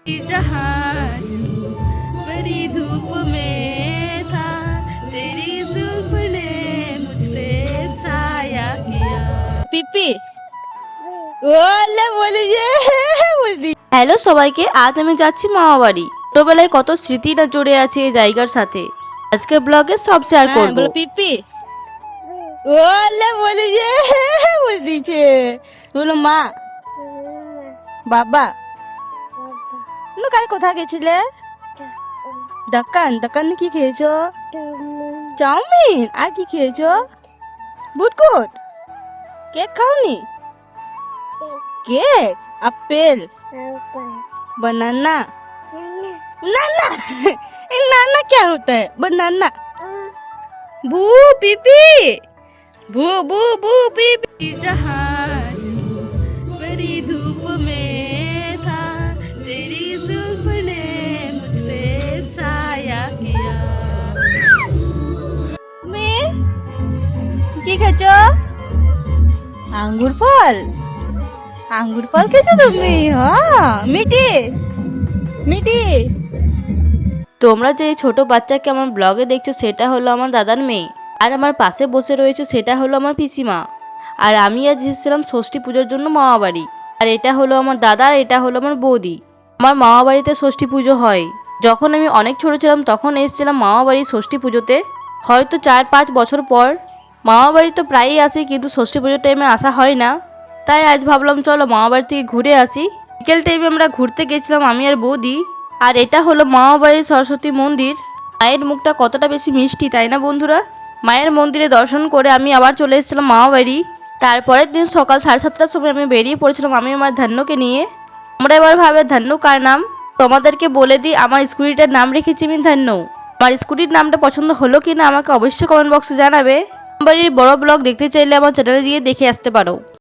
जहाज बड़ी धूप में था, तेरी जुल्फ ने मुझ पे साया किया। পিপি ওলে বলি যে বলদি। হ্যালো সবাইকে, আজ আমি যাচ্ছি মামা বাড়ি। ছোটবেলায় কত স্মৃতি না জড়ে আছে এই জায়গার সাথে। আজকে ব্লগে সব শেয়ার করব। বলো পিপি ওলে বলি যে বল দিছে। বলো মা বাবা। তুমি কাল কোথায় গেছিলে? দোকানে কি খেয়েছো? চাউমিন। আর কি খেয়েছো? বুটকুট। কেক খাওনি? केक, एप्पल, बनाना। नाना नाना क्या होता है? बनाना। बू पीपी बू बू बू पीपी। जहाज बड़ी धूप में था, तेरी जुल्फ ने मुझ पे साया किया। मैं কি খাচ্ছো? আঙ্গুর ফল। আঙ্গুর ফল খেয়েছো তুমি? হ্যাঁ মিটি মিটি। তোমরা যে ছোট বাচ্চাকে আমার ব্লগে দেখছো সেটা হলো আমার দাদার মেয়ে, আর আমার পাশে বসে রয়েছে সেটা হলো আমার পিসিমা। আর আমি আজ এসেছিলাম ষষ্ঠী পুজোর জন্য মামা বাড়ি। আর এটা হলো আমার দাদা, আর এটা হলো আমার বৌদি। আমার মামা বাড়িতে ষষ্ঠী পুজো হয়। যখন আমি অনেক ছোট ছিলাম তখন এসেছিলাম মামা বাড়ি ষষ্ঠী পুজোতে, হয়তো 4-5 বছর পর। মামা বাড়ি তো প্রায়ই আসি, কিন্তু ষষ্ঠী পুজোর টাইমে আসা হয় না। তাই আজ ভাবলাম চলো মামা বাড়ি থেকে ঘুরে আসি। বিকেল টাইমে আমরা ঘুরতে গেছিলাম আমি আর বৌদি। আর এটা হলো মামা বাড়ির সরস্বতী মন্দির। মায়ের মুখটা কতটা বেশি মিষ্টি, তাই না বন্ধুরা? মায়ের মন্দিরে দর্শন করে আমি আবার চলে এসেছিলাম মামা বাড়ি। তারপরের দিন সকাল 7:30টার সময় আমি বেরিয়ে পড়েছিলাম আমি আমার ধান্যকে নিয়ে। আমরা এবার ভাবে ধান্য কার নাম, তোমাদেরকে বলে দিই আমার স্কুটিটার নাম রেখেছি আমি ধান্য। আমার স্কুটির নামটা পছন্দ হলো কিনা আমাকে অবশ্যই কমেন্ট বক্সে জানাবে। বাড়ির বড় ব্লগ দেখতে চাইলে আমার চ্যানেলে গিয়ে দেখে আসতে পারো।